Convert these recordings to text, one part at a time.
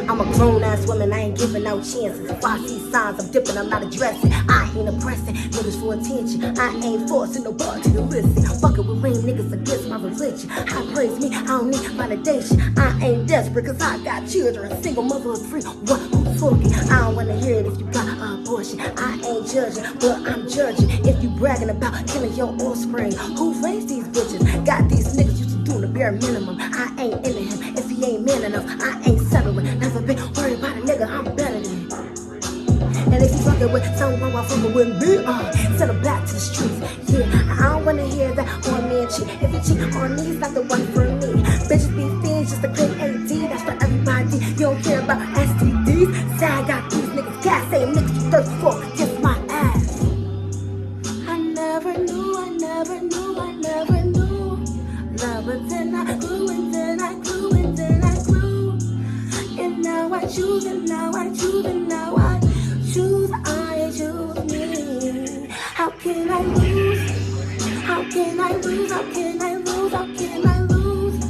I'm a grown-ass woman, I ain't giving out chances. If I see signs, I'm dipping, I'm not addressing. I ain't oppressing niggas for attention. I ain't forcing nobody to listen. Fucking with lame niggas against my religion. I praise me, I don't need validation. I ain't desperate cause I got children. Single mother is free, what who's talking? I don't wanna hear it if you got an abortion. I ain't judging, but I'm judging. If you bragging about killing your offspring, who raised these bitches? Got these niggas used to doing the bare minimum. I ain't into him if he ain't man enough. I ain't settling. Never been worried about a nigga, I'm better than him. And if you fucking with someone while fucking with me, send him back to the streets. Yeah, I don't wanna hear that on me and cheat. If you cheat on me, he's not the one for me. Bitches be fiends just to claim AD, that's for everybody. You don't care about STDs. Say I got these niggas gas, saying niggas you thirst for, kiss my ass. I never knew, I never knew, I never knew. Love, but then I grew and then I grew and then I grew. And now I choose, and now I choose, and now I choose, I choose me. How can I lose? How can I lose? How can I lose? How can I lose?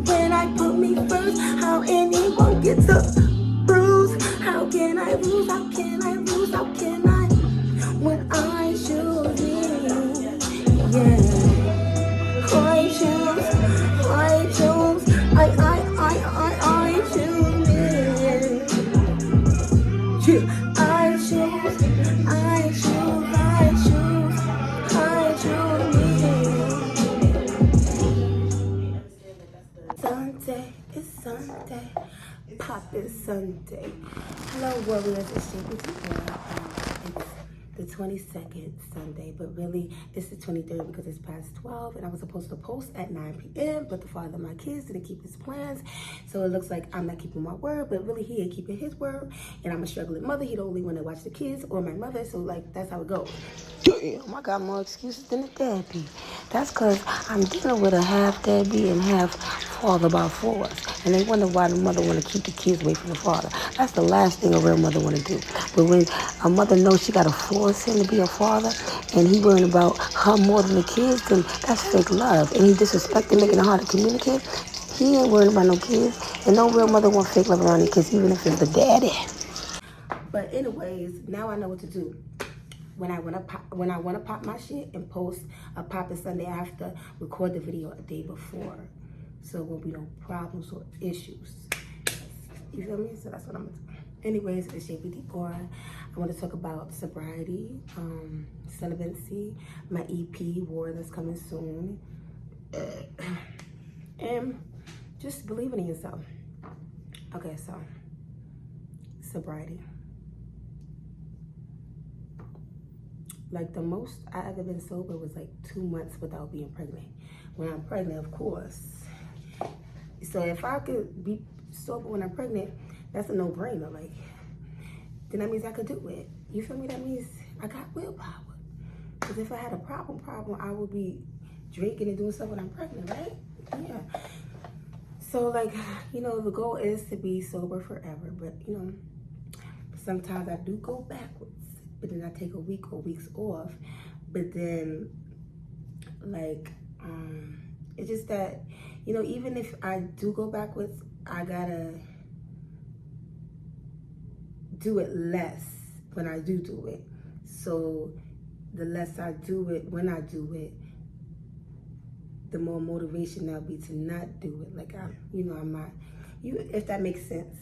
When I put me first, how anyone gets a bruise? How can I lose? How can I lose? How can I? When I choose me, yeah. I choose, I choose me. Yeah. I choose, I choose, I choose me. Sunday, it's Sunday. Pop is Sunday. Hello, warriors. It's the 22nd Sunday, but really it's the 23rd because it's past 12 and I was supposed to post at 9 p.m. but the father of my kids didn't keep his plans, so it looks like I'm not keeping my word, but really he ain't keeping his word, and I'm a struggling mother. He the only one that watch the kids, or my mother, so like that's how it goes. Damn, I got more excuses than a deadbeat. That's because I'm dealing with a half deadbeat and half father by force, and they wonder why the mother want to keep the kids away from the father. That's the last thing a real mother want to do. But when a mother knows she got to force him to be a father, and he worrying about her more than the kids, then that's fake love. And he disrespecting, making it hard to communicate. He ain't worrying about no kids, and no real mother want fake love around the kids, even if it's the daddy. But anyways, now I know what to do. When I want to pop my shit and post a pop it Sunday after, record the video a day before, so there won't be no problems or issues. You feel me? So that's what I'm gonna do. Anyways, it's Dior. I want to talk about sobriety, celibacy, my EP War that's coming soon, and just believing in yourself. Okay, so sobriety. Like the most I ever been sober was like 2 months without being pregnant. When I'm pregnant, of course. So if I could be sober when I'm pregnant, that's a no-brainer. Like, then that means I could do it. You feel me? That means I got willpower. Because if I had a problem, I would be drinking and doing stuff when I'm pregnant, right? Yeah. So like, you know, the goal is to be sober forever. But, you know, sometimes I do go backwards. But then I take a week or weeks off. But then, like, it's just that, you know, even if I do go backwards, I gotta do it less when I do it. So the less I do it, when I do it, the more motivation there'll be to not do it. Like, I'm not, if that makes sense.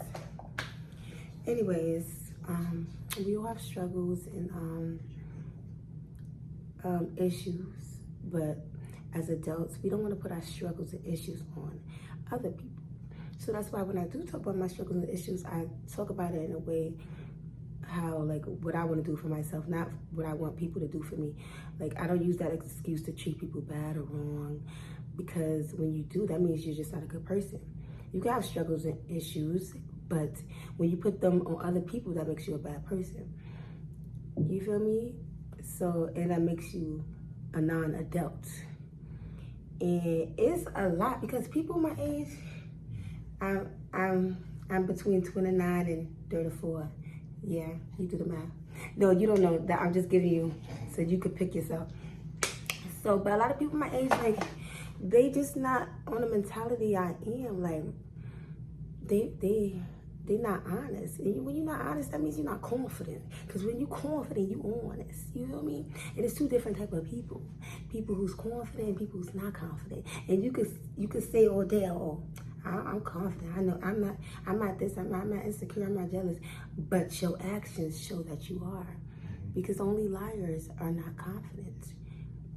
Anyways, we all have struggles and issues, but as adults, we don't want to put our struggles and issues on other people. So that's why when I do talk about my struggles and issues, I talk about it in a way how, like, what I want to do for myself, not what I want people to do for me. Like, I don't use that excuse to treat people bad or wrong, because when you do, that means you're just not a good person. You can have struggles and issues, but when you put them on other people, that makes you a bad person. You feel me? So, and that makes you a non-adult. And it's a lot, because people my age, I'm between 29 and 34. Yeah, you do the math. No, you don't know that. I'm just giving you so you could pick yourself. So, but a lot of people my age, like, they just not on the mentality I am. Like, they're not honest. And when you're not honest, that means you're not confident. Because when you're confident, you honest. You feel me? And it's two different type of people. People who's confident and people who's not confident. And you could say all day, oh, I'm confident. I know I'm not this, I'm not insecure, I'm not jealous. But your actions show that you are. Because only liars are not confident.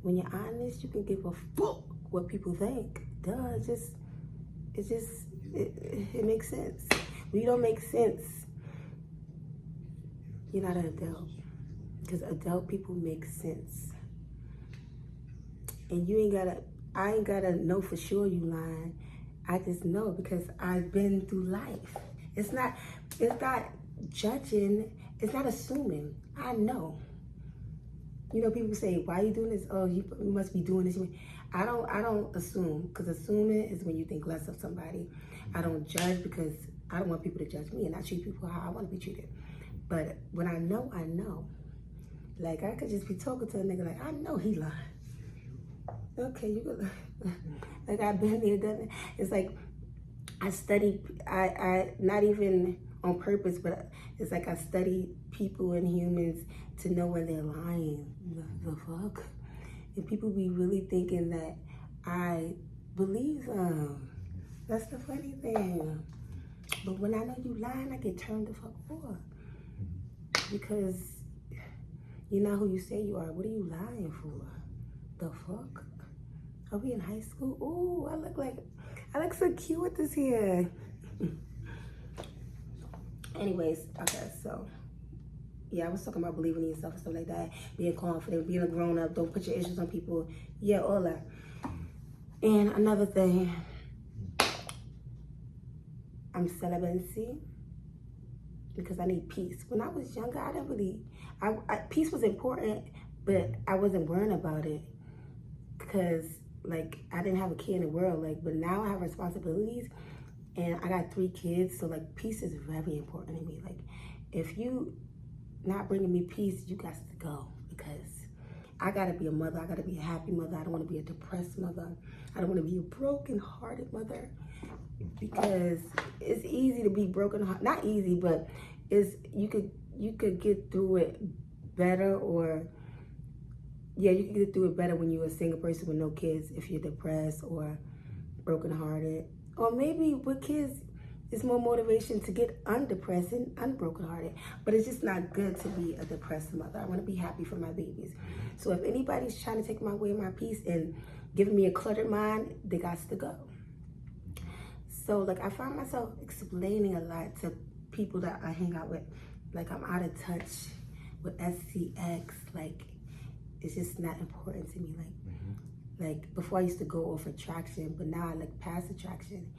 When you're honest, you can give a fuck what people think. Duh, it makes sense. When you don't make sense, you're not an adult. Because adult people make sense. And I ain't gotta know for sure you lying. I just know because I've been through life. It's not judging, it's not assuming. I know. You know, people say, why are you doing this? Oh, you must be doing this. I don't assume, because assuming is when you think less of somebody. I don't judge because I don't want people to judge me, and I treat people how I want to be treated. But when I know, I know. Like, I could just be talking to a nigga like, I know he lying. Okay, you could, like, I've been there, done it. It's like, I study, I not even on purpose, but it's like I study people and humans to know when they're lying. The fuck? And people be really thinking that I believe them. That's the funny thing. But when I know you lying, I get turned the fuck off. Because you're not who you say you are. What are you lying for? The fuck? Are we in high school? Ooh, I look so cute with this hair. Anyways, okay, so yeah, I was talking about believing in yourself and stuff like that, being confident, being a grown-up, don't put your issues on people. Yeah, all that. And another thing, I'm celibacy because I need peace. When I was younger, I didn't really, peace was important, but I wasn't worrying about it because, like, I didn't have a kid in the world, like, but now I have responsibilities and I got 3 kids, so, like, peace is very important to me. Like, if you not bringing me peace, you got to go, because I gotta be a mother. I gotta be a happy mother. I don't want to be a depressed mother. I don't want to be a broken-hearted mother, because it's easy to be broken-hearted. Not easy, but it's you could get through it better, or yeah, you can get through it better when you're a single person with no kids. If you're depressed or broken-hearted, or maybe with kids, it's more motivation to get undepressed and unbroken-hearted. But it's just not good to be a depressed mother. I want to be happy for my babies. So if anybody's trying to take my away my peace and giving me a cluttered mind, they got to go. So, like, I find myself explaining a lot to people that I hang out with. Like, I'm out of touch with SCX. Like, it's just not important to me. Like before I used to go off attraction, but now I like past attraction,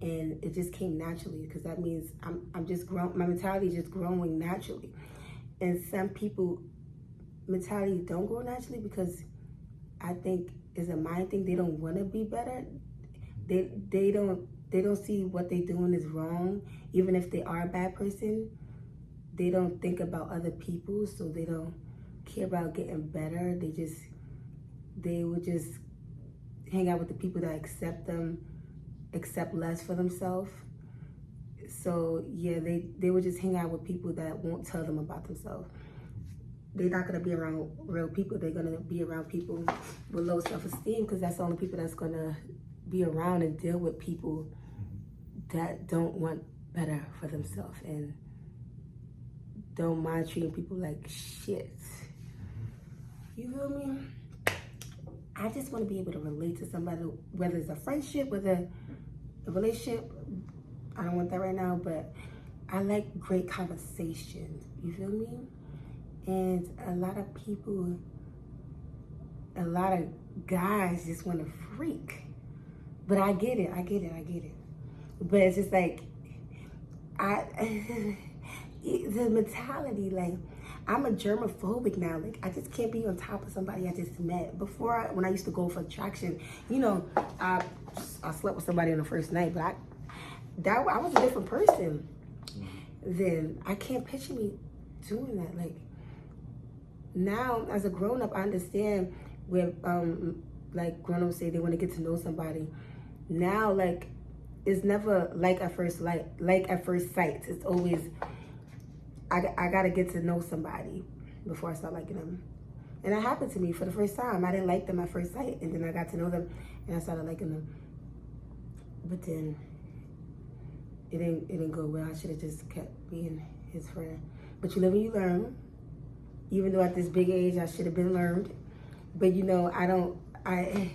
and it just came naturally, because that means I'm just growing. My mentality is just growing naturally, and some people mentality don't grow naturally because I think it's a mind thing. They don't want to be better. They don't see what they're doing is wrong, even if they are a bad person. They don't think about other people, so they don't care about getting better. They would just hang out with the people that accept less for themselves. So yeah, they would just hang out with people that won't tell them about themselves. They're not gonna be around real people. They're gonna be around people with low self-esteem, because that's the only people that's gonna be around and deal with people that don't want better for themselves and don't mind treating people like shit. You feel me? I just want to be able to relate to somebody, whether it's a friendship, whether a relationship. I don't want that right now, but I like great conversation. You feel me? And a lot of people, a lot of guys just want to freak. But I get it. But it's just like, the mentality, like, I'm a germophobic now. Like, I just can't be on top of somebody I just met. Before, when I used to go for attraction, you know, I slept with somebody on the first night, but I was a different person then. I can't picture me doing that. Like, now, as a grown-up, I understand where like grown-ups say they want to get to know somebody. Now, like, it's never like at first sight. It's always, I gotta get to know somebody before I start liking them. And that happened to me for the first time. I didn't like them at first sight, and then I got to know them, and I started liking them. But then it didn't go well. I should have just kept being his friend. But you live and you learn. Even though at this big age I should have been learned, but you know I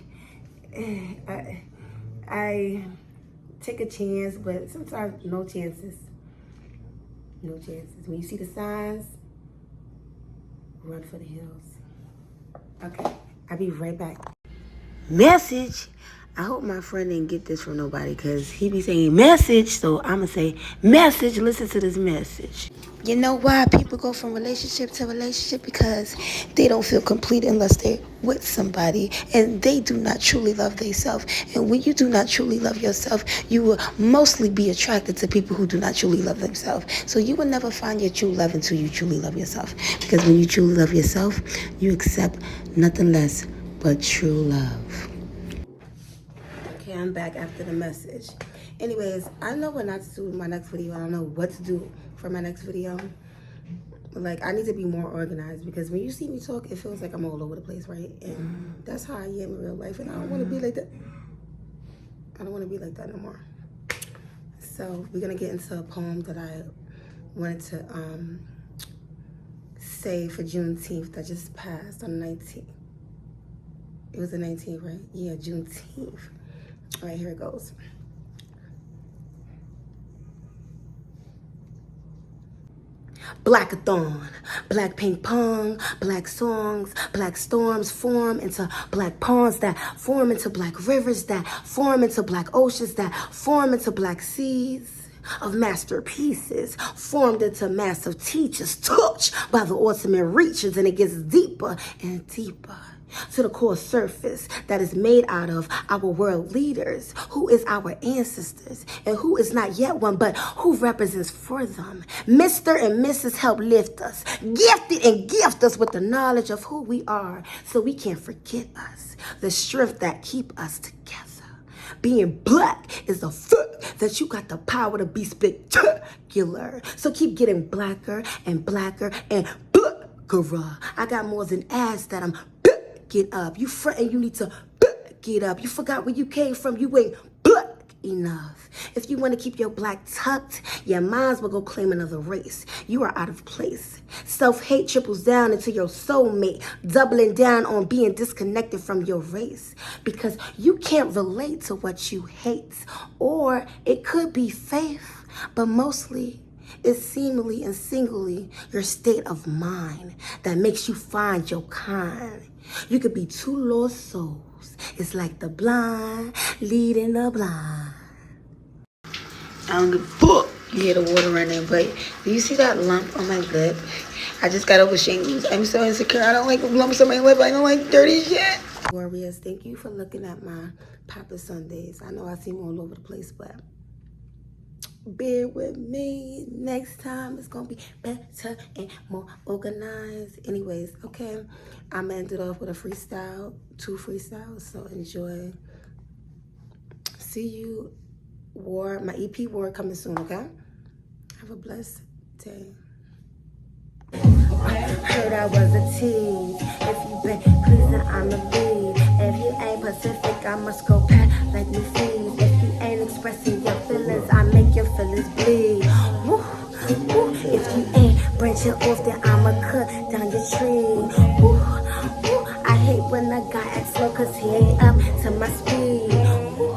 take a chance, but sometimes no chances. No chances. When you see the signs, run for the hills. Okay, I'll be right back. Message. I hope my friend didn't get this from nobody because he be saying message, so I'm going to say message. Listen to this message. You know why people go from relationship to relationship? Because they don't feel complete unless they're with somebody and they do not truly love themselves. And when you do not truly love yourself, you will mostly be attracted to people who do not truly love themselves. So you will never find your true love until you truly love yourself. Because when you truly love yourself, you accept nothing less but true love. Okay, I'm back after the message. Anyways, I know what not to do in my next video. I don't know what to do for my next video. Like, I need to be more organized because when you see me talk, it feels like I'm all over the place, right? And that's how I am in real life, and I don't want to be like that. I don't want to be like that no more. So we're going to get into a poem that I wanted to say for Juneteenth that just passed on the 19th. It was the 19th, right? Yeah, Juneteenth. All right, here it goes. Blackathon, black ping pong, black songs, black storms form into black ponds that form into black rivers that form into black oceans that form into black seas of masterpieces formed into massive teachers touched by the ultimate reaches, and it gets deeper and deeper to the core surface that is made out of our world leaders, who is our ancestors and who is not yet one, but who represents for them. Mr. and Mrs. help lift us, gifted and gift us with the knowledge of who we are so we can't forget us, the strength that keep us together. Being black is a fact that you got the power to be spectacular. So keep getting blacker and blacker and blacker. I got more than ass that I'm get up. You frontin', you need to get up. You forgot where you came from. You ain't black enough. If you want to keep your black tucked, your minds will go claim another race. You are out of place. Self-hate triples down into your soulmate, doubling down on being disconnected from your race because you can't relate to what you hate. Or it could be faith, but mostly it's seemingly and singly your state of mind that makes you find your kind. You could be two lost souls. It's like the blind leading the blind. I don't give a fuck. You hear the water running, but do you see that lump on my lip? I just got over shingles. I'm so insecure. I don't like lumps on my lip. I don't like dirty shit. Warriors, thank you for looking at my Papa Sundays. I know I seem all over the place, but bear with me. Next time it's gonna be better and more organized. Anyways, okay, I'm gonna end it off with a freestyle, 2 freestyles, so enjoy. See you, War. My EP War coming soon, okay? Have a blessed day. Heard I was a tease. If you been pleasing, I'ma leave. If you ain't Pacific, I must go back like me feed. If you ain't expressing your feelings, I make your feelings bleed. Woo, woo. If you ain't branching off, then I'ma cut down your tree. Woo, woo. I hate when a guy acts slow cause he ain't up to my speed. Woo,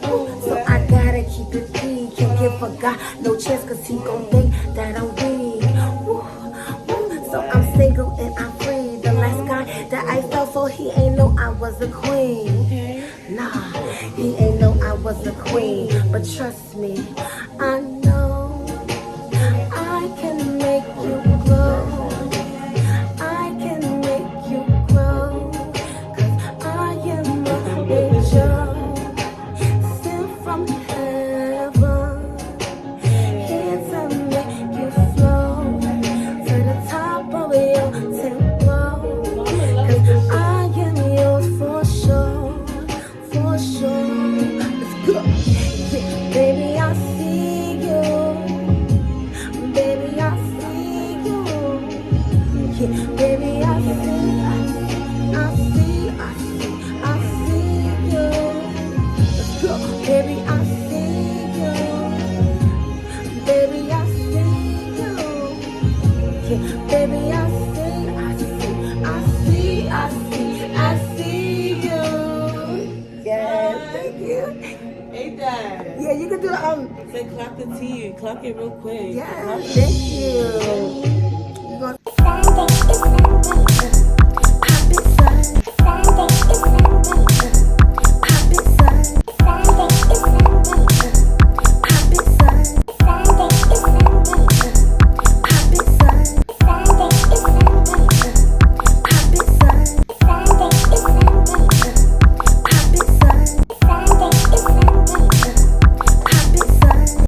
woo. So I gotta keep it P. Can't give a guy no chance cause he gon' think that I'm weak. Woo, woo. So I'm single and I'm free. The last guy that I fell for, he ain't know I was a queen. Nah, he ain't know I was a queen. But trust me, I know I can make you grow. I can make you grow. Cause I am an angel sent from heaven, here to make you flow to the top of your tempo. Cause I am yours for sure. for sure. Let's go. Yeah, baby, I see you. Baby, I see you. Yeah, baby, I see you. Let's go. Baby, I see you. Baby, I see you. Yeah, baby, I see you. Yes, thank you. Ain't that? Yeah, you can do the Say clock the T. Clock it real quick. Yeah, thank you.